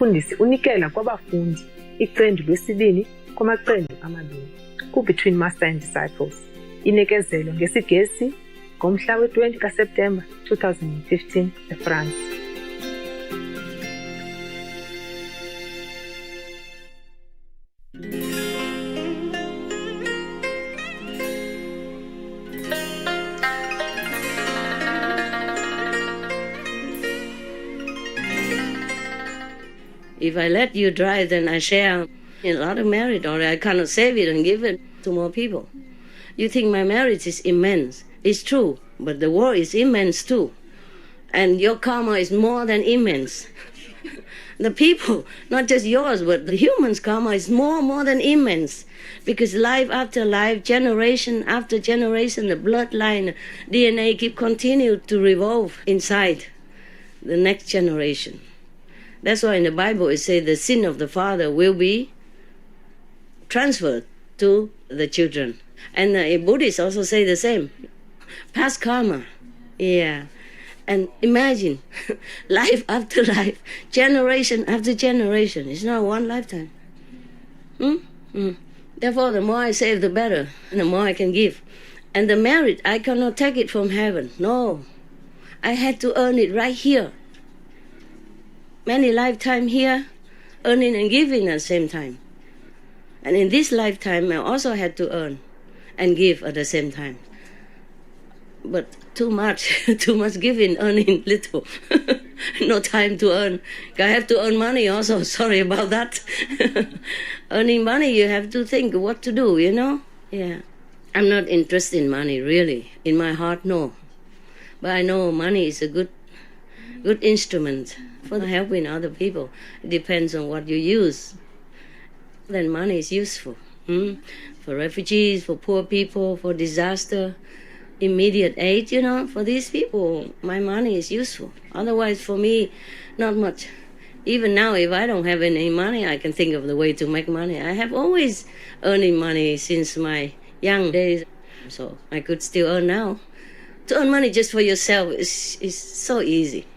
Umfundisi unikela kwabafundi iqembu lesibini kwamaqembu amabili ku-Between Master and Disciples. Inekezelo ngesiGesi ngomhla we-20 kaSeptemba 2015 eFrance. If I let you drive, then I share a lot of merit, or I cannot save it and give it to more people. You think my merit is immense. It's true, but the war is immense too. And your karma is more than immense. The people, not just yours, but the humans' karma is more than immense. Because life after life, generation after generation, the bloodline, DNA keep continue to revolve inside the next generation. That's why in the Bible it says the sin of the father will be transferred to the children. And Buddhists also say the same. Past karma. Yeah. And imagine, life after life, generation after generation. It's not one lifetime. Therefore, the more I save, the better. And the more I can give. And the merit, I cannot take it from heaven. No. I had to earn it right here. Many lifetime here, earning and giving at the same time. And in this lifetime, I also had to earn and give at the same time. But too much giving, earning little. No time to earn. I have to earn money also, sorry about that. Earning money, you have to think what to do, you know? Yeah. I'm not interested in money, really. In my heart, no. But I know money is a good instrument for helping other people. It depends on what you use. Then money is useful. For refugees, for poor people, for disaster, immediate aid, you know, for these people, my money is useful. Otherwise, for me, not much. Even now, if I don't have any money, I can think of the way to make money. I have always earning money since my young days, so I could still earn now. To earn money just for yourself is so easy.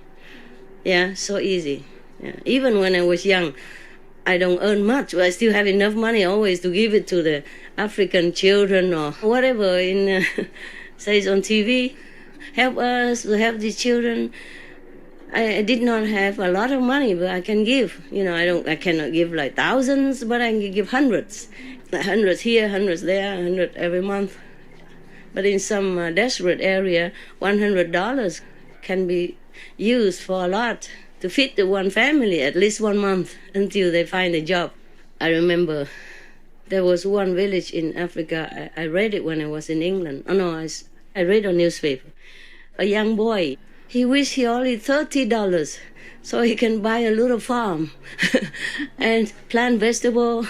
Yeah, so easy. Yeah. Even when I was young, I don't earn much, but I still have enough money always to give it to the African children or whatever in says on TV. Help us to help these children. I did not have a lot of money, but I can give. You know, I cannot give like thousands, but I can give hundreds. Hundreds here, hundreds there, 100 every month. But in some desperate area, $100 can be used for a lot to feed the one family at least 1 month until they find a job. I remember there was one village in Africa. I read it when I was in England. Oh no, I read on newspaper. A young boy, he wished he only $30 so he can buy a little farm and plant vegetable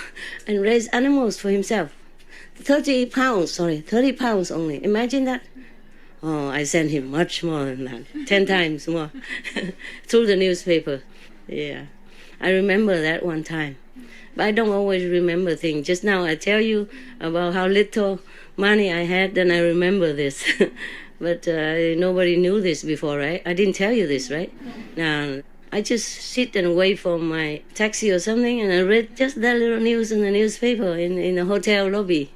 and raise animals for himself. 30 pounds only. Imagine that. Oh, I sent him much more than that, 10 times more, through the newspaper. Yeah, I remember that one time. But I don't always remember things. Just now I tell you about how little money I had, then I remember this. But nobody knew this before, right? I didn't tell you this, right? Now, I just sit and wait for my taxi or something, and I read just that little news in the newspaper in the hotel lobby.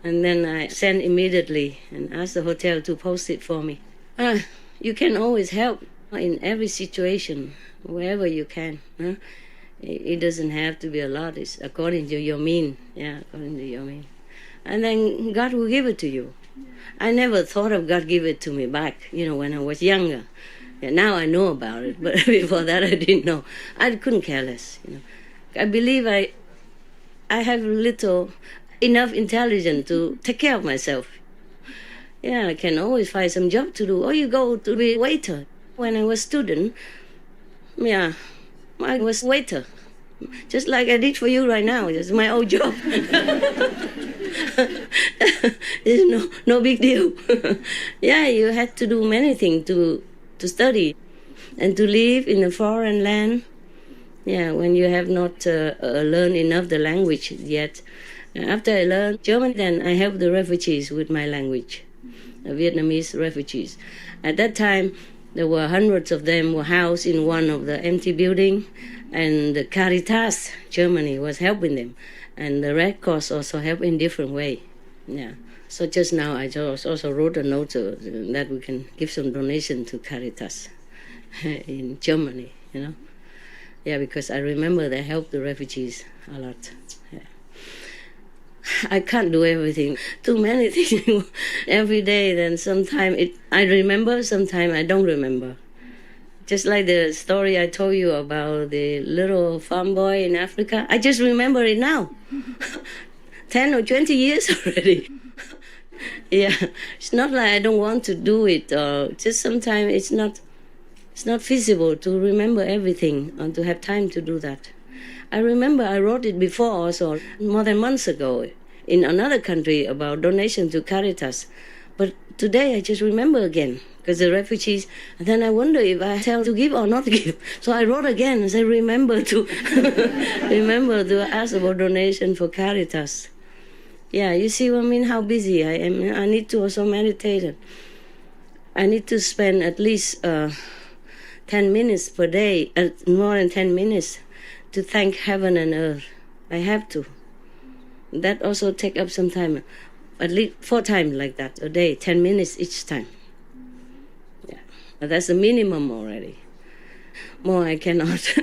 And then I send immediately and ask the hotel to post it for me. You can always help in every situation, wherever you can. Huh? It doesn't have to be a lot. It's according to your means. Yeah, according to your means. And then God will give it to you. I never thought of God give it to me back, you know, when I was younger. Yeah, now I know about it, but before that I didn't know. I couldn't care less. You know. I believe I have enough intelligence to take care of myself. Yeah, I can always find some job to do. Or you go to be a waiter. When I was student, yeah, I was waiter. Just like I did for you right now. It's my old job. It's no big deal. Yeah, you had to do many things to study and to live in a foreign land. Yeah, when you have not learned enough the language yet. After I learned German, then I helped the refugees with my language, Vietnamese refugees. At that time, There were hundreds of them were housed in one of the empty building, and the Caritas Germany was helping them, and the Red Cross also helped in different way. Yeah. So just now I just also wrote a note that we can give some donation to Caritas in Germany, you know. Yeah, because I remember they helped the refugees a lot. Yeah. I can't do everything. Too many things every day. Then sometimes I remember, sometimes I don't remember. Just like the story I told you about the little farm boy in Africa. I just remember it now. 10 or 20 years already. Yeah, it's not like I don't want to do it. Just sometimes it's not feasible to remember everything and to have time to do that. I remember I wrote it before also, more than months ago, in another country about donation to Caritas. But today I just remember again, because the refugees, and then I wonder if I tell to give or not give. So I wrote again and said, remember to remember to ask about donation for Caritas. Yeah, you see what I mean, how busy I am. I need to also meditate. I need to spend at least 10 minutes per day, more than 10 minutes, to thank heaven and earth. I have to. That also take up some time, at least 4 times like that a day, 10 minutes each time. Yeah, but that's the minimum already. More I cannot.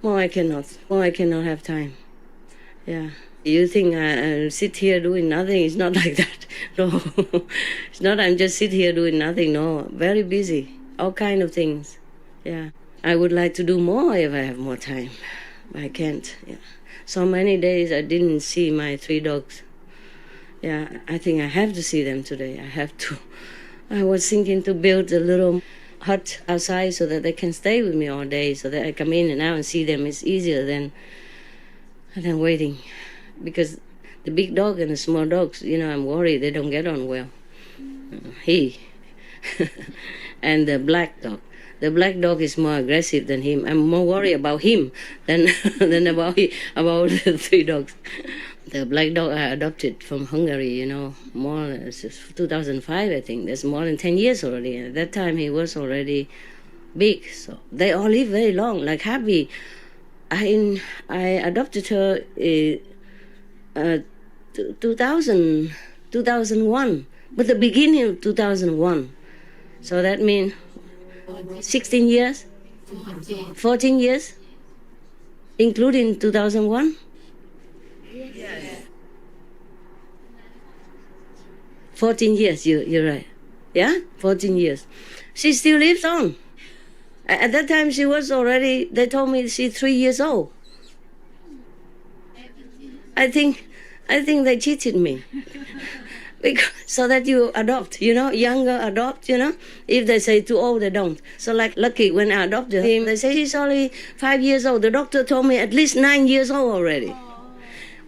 More I cannot have time. Yeah. You think I sit here doing nothing? It's not like that. No. It's not I'm just sit here doing nothing. No, very busy. All kind of things. Yeah. I would like to do more if I have more time. But I can't. Yeah. So many days I didn't see my 3 dogs. Yeah, I think I have to see them today. I have to. I was thinking to build a little hut outside so that they can stay with me all day, so that I come in and out and see them. It's easier than waiting. Because the big dog and the small dogs, I'm worried they don't get on well. And the black dog. The black dog is more aggressive than him. I'm more worried about him than about the 3 dogs. The black dog I adopted from Hungary, more than 2005, I think. That's more than 10 years already. At that time, he was already big. So they all live very long, like Happy. I adopted her 2001, but the beginning of 2001. So that means 16 years, 14 years, including 2001. Yes. 14 years, you're right. Yeah, 14 years. She still lives on. At that time, she was already, they told me she's 3 years old. I think they cheated me. Because, so that you adopt, younger adopt, If they say too old, they don't. So like Lucky, when I adopted him, they say he's only 5 years old. The doctor told me at least 9 years old already.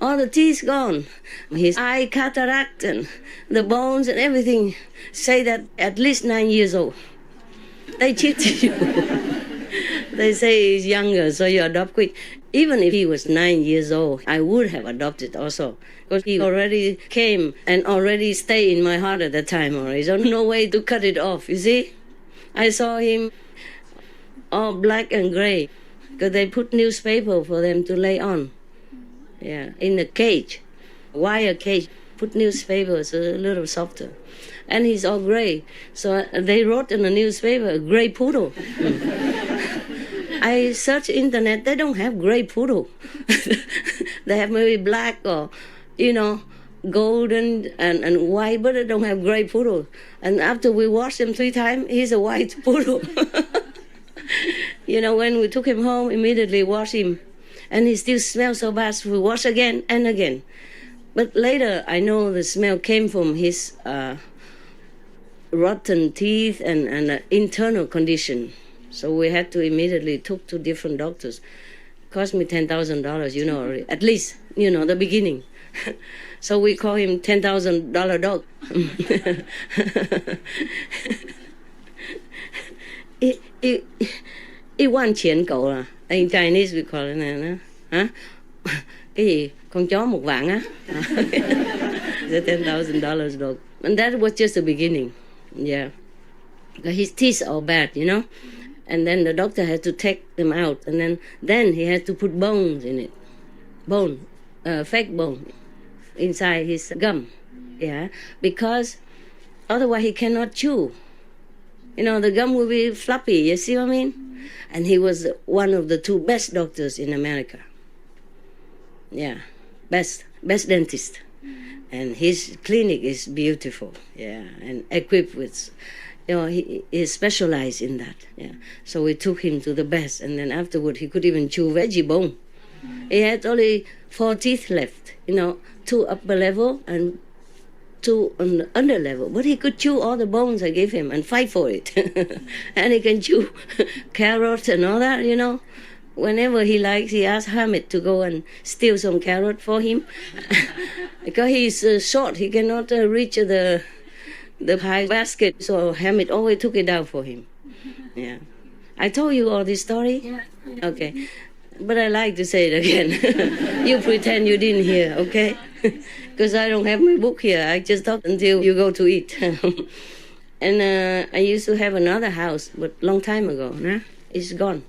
All the teeth gone. His eye cataract and the bones and everything say that at least 9 years old. They cheated you. They say he's younger, so you adopt quick. Even if he was 9 years old, I would have adopted also. Because he already came and already stayed in my heart at that time already. So no way to cut it off, you see? I saw him all black and gray. Because they put newspaper for them to lay on. Yeah, in a cage, wire cage. Put newspaper so a little softer. And he's all gray. So they wrote in the newspaper, gray poodle. I searched internet, they don't have gray poodle. They have maybe black or, golden and white, but they don't have gray poodle. And after we washed him 3 times, he's a white poodle. When we took him home, immediately wash him. And he still smells so bad, so we wash again and again. But later, I know the smell came from his rotten teeth and internal condition. So we had to immediately took to different doctors. Cost me $10,000, at least, the beginning. So we call him $10,000 dog. It one tiền cậu à. In Chinese we call it hả? Cái gì? Con chó 1 vạn á. The $10,000 dog. And that was just the beginning. Yeah. His teeth are bad, and then the doctor had to take them out, and then he had to put bones in it, fake bone, inside his gum, because otherwise he cannot chew. The gum will be floppy, you see what I mean? And he was one of the 2 best doctors in America. Yeah, best dentist. And his clinic is beautiful, and equipped with, he is specialized in that, So we took him to the best, and then afterward he could even chew veggie bone. He had only 4 teeth left, 2 upper level and 2 on the under level, but he could chew all the bones I gave him and fight for it. And he can chew carrots and all that, Whenever he likes, he asks Hamid to go and steal some carrot for him. Because he's short, he cannot reach the high basket, so Hamid always took it down for him. Yeah. I told you all this story? Yeah. Okay. But I like to say it again. You pretend you didn't hear, okay? Because I don't have my book here. I just talk until you go to eat. And I used to have another house, but long time ago. Nah? It's gone.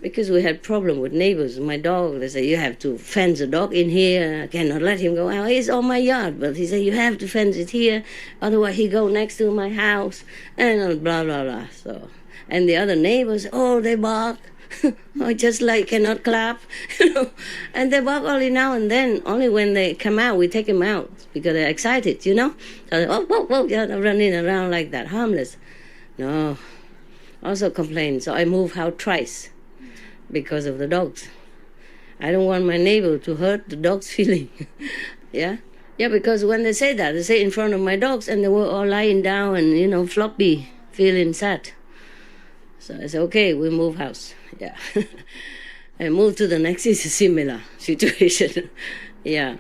Because we had problem with neighbors. My dog, they say, you have to fence the dog in here. I cannot let him go out. He's on my yard. But he said, you have to fence it here. Otherwise, he go next to my house. And blah, blah, blah. So, and the other neighbors, they bark. Or just like cannot clap. And they bark only now and then. Only when they come out, we take them out. Because they're excited, So they, they're running around like that, harmless. No. Also complained, so I moved house twice because of the dogs. I don't want my neighbor to hurt the dog's feeling. Yeah, because when they say that, they say in front of my dogs, and they were all lying down and floppy, feeling sad. So I said, okay, we move house. Yeah, I moved to the next. Is a similar situation. Yeah,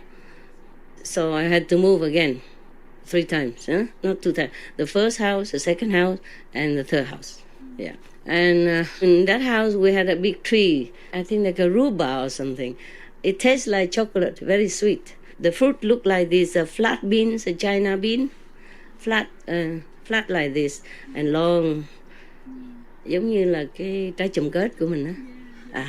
so I had to move again 3 times, not 2 times. The first house, the second house, and the third house. Yeah, and in that house we had a big tree, I think like a rhubarb or something. It tastes like chocolate, very sweet. The fruit looked like this flat beans, a China bean, flat like this, and long, giống như là cái trái chùm kết của mình á.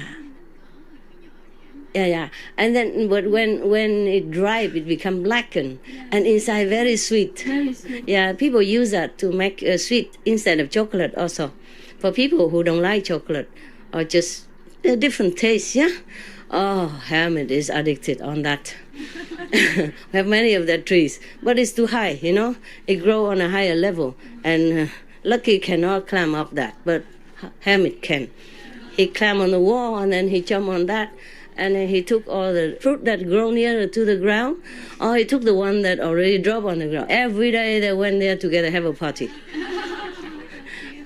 Yeah. And then, but when it dried, it become blackened, and inside very sweet. Very sweet. Yeah, people use that to make sweet instead of chocolate also. For people who don't like chocolate, or just a different taste, yeah? Oh, Hamid is addicted on that. We have many of that trees, but it's too high, It grow on a higher level, and Lucky cannot climb up that, but Hamid can. He climb on the wall, and then he jump on that, and then he took all the fruit that grow nearer to the ground, or he took the one that already dropped on the ground. Every day they went there together, have a party.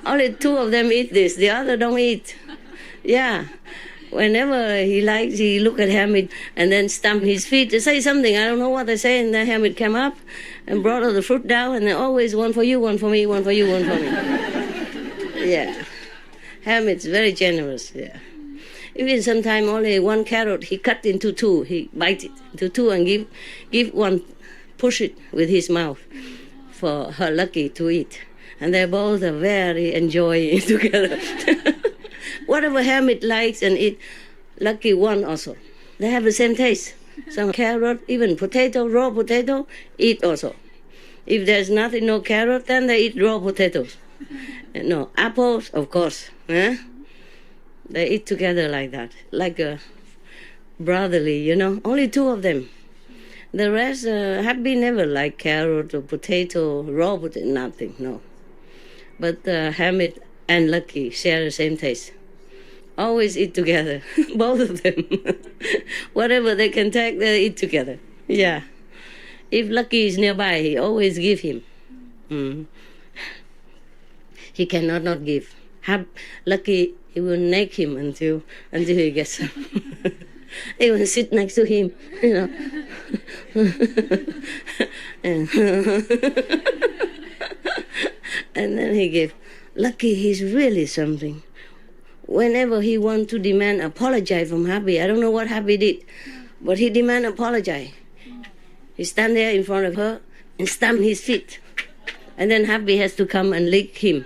Only 2 of them eat this, the other don't eat. Yeah. Whenever he likes, he look at Hamid and then stamp his feet to say something. I don't know what they say, and then Hamid came up and brought all the fruit down, and then always one for you, one for me, one for you, one for me. Yeah. Hamid's very generous, yeah. Even sometimes only 1 carrot, he cut into 2. He bite it into 2 and give one, push it with his mouth for her Lucky to eat. And they both are very enjoying together. Whatever Hamid likes and eat, Lucky one also. They have the same taste. Some carrot, even potato, raw potato, eat also. If there's nothing, no carrot, then they eat raw potatoes. No, apples, of course. They eat together like that, like a brotherly, Only 2 of them. The rest, Happy never liked carrot or potato, raw potato, nothing, no. But Hamid and Lucky share the same taste. Always eat together, both of them. Whatever they can take, they eat together. Yeah. If Lucky is nearby, he always give him. He cannot not give. Lucky, he will nag him until he gets some. He will sit next to him, And then he gave. Lucky, he's really something. Whenever he wants to demand apologize from Happy, I don't know what Happy did, but he demand apologize. He stand there in front of her and stamp his feet. And then Happy has to come and lick him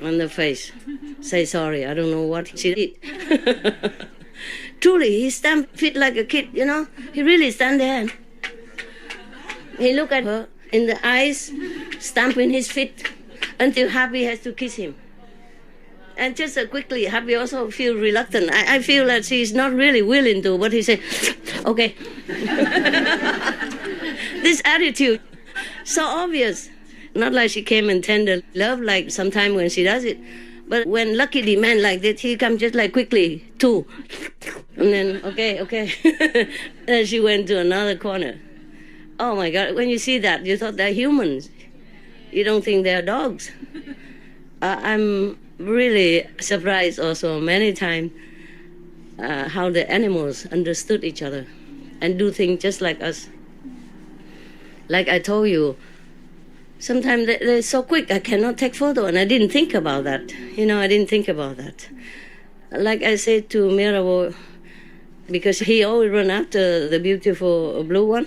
on the face. Say sorry, I don't know what she did. Truly, he stamped feet like a kid, you know. He really stand there and he look at her in the eyes, stamping his feet until Happy has to kiss him. And just quickly, Happy also feel reluctant. I feel that she's not really willing to, but he said, okay. This attitude, so obvious. Not like she came and tender love like sometime when she does it. But when Lucky demand like that, he come just like quickly, too. And then, okay. Then she went to another corner. Oh my God, when you see that, you thought they're humans. You don't think they're dogs. I'm really surprised also many times how the animals understood each other and do things just like us. Like I told you, sometimes they're so quick, I cannot take photo, and I didn't think about that. I didn't think about that. Like I said to Mirabeau, because he always run after the beautiful blue one,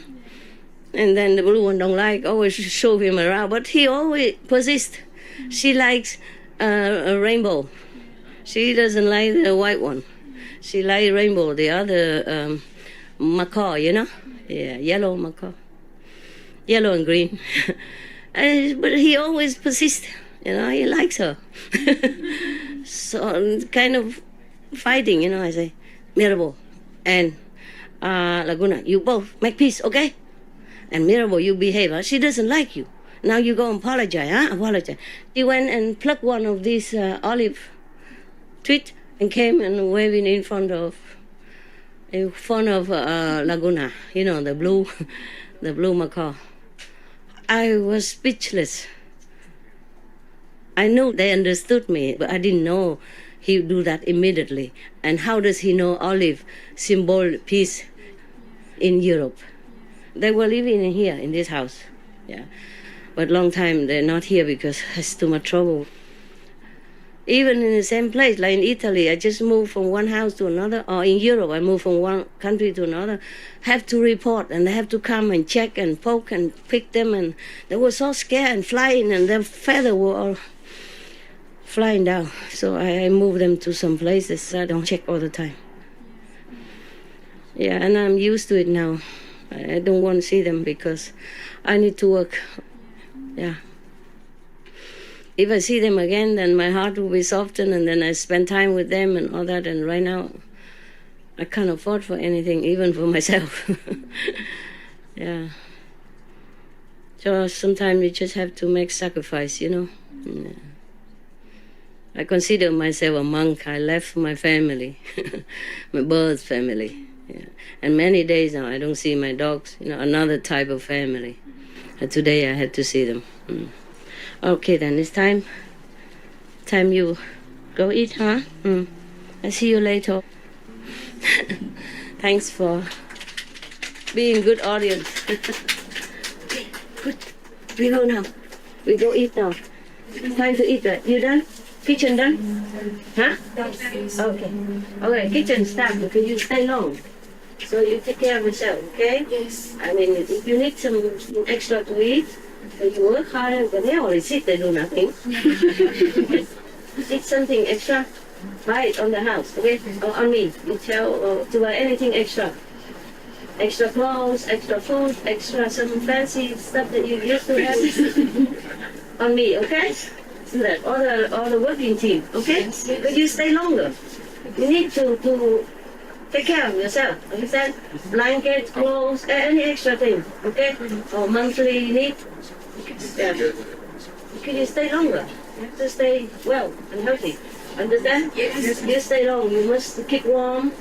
and then the blue one don't like, always show him around, but he always persists. She likes a rainbow. She doesn't like the white one. She likes rainbow, the other macaw, Yeah, yellow macaw. Yellow and green. But he always persists, he likes her. So kind of fighting, I say, Mirabeau and Laguna, you both make peace, okay? And Mirabeau, you behave, huh? She doesn't like you. Now you go and apologize, huh? Apologize. He went and plucked one of these olive twigs and came and waving in front of Laguna, the blue macaw. I was speechless. I knew they understood me, but I didn't know he would do that immediately. And how does he know olive symbol peace in Europe? They were living in here, in this house. Yeah. But long time they're not here because it's too much trouble. Even in the same place, like in Italy, I just moved from one house to another, or in Europe, I moved from one country to another, have to report, and they have to come and check and poke and pick them, and they were so scared and flying, and their feathers were all flying down. So I moved them to some places so I don't check all the time. Yeah, and I'm used to it now. I don't want to see them because I need to work. Yeah. If I see them again, then my heart will be softened, and then I spend time with them and all that. And right now, I can't afford for anything, even for myself. Yeah. So sometimes you just have to make sacrifice, Yeah. I consider myself a monk. I left my family, my birth family. Yeah. And many days now, I don't see my dogs, another type of family. And today I had to see them. Okay, then it's time you go eat, huh? I'll see you later. Thanks for being good audience. Okay, good. We go now. We go eat now. It's time to eat, right? You done? Kitchen done? Huh? Okay. Okay, kitchen start because you stay long. So you take care of yourself, okay? Yes. I mean, if you need some extra to eat, so you work hard, but they only sit, they do nothing. Eat something extra, buy it on the house, okay? Or on me. You tell to buy anything extra. Extra clothes, extra food, extra some fancy stuff that you used to have. On me, okay? So that all the working team, okay? But you stay longer. You need to take care of yourself, understand? Blankets, clothes, any extra thing, okay? Or monthly need. Yeah. Can you stay longer? You have to stay well and healthy. Understand? Yes. You stay long. You must keep warm,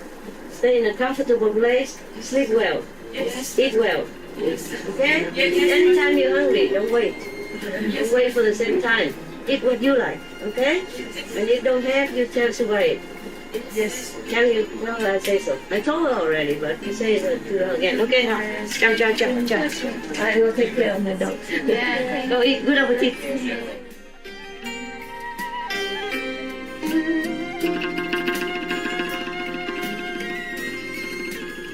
stay in a comfortable place, sleep well, Yes. eat well. Yes. Okay? Yes. Anytime you're hungry, don't wait. Don't wait for the same time. Eat what you like, okay? When you don't have, you tell Subai. Yes. Can you? No, I say so. I told her already, but you say it to her again. Okay, now. Ciao. I will take care of my dog. Yeah. Go eat. Good appetite.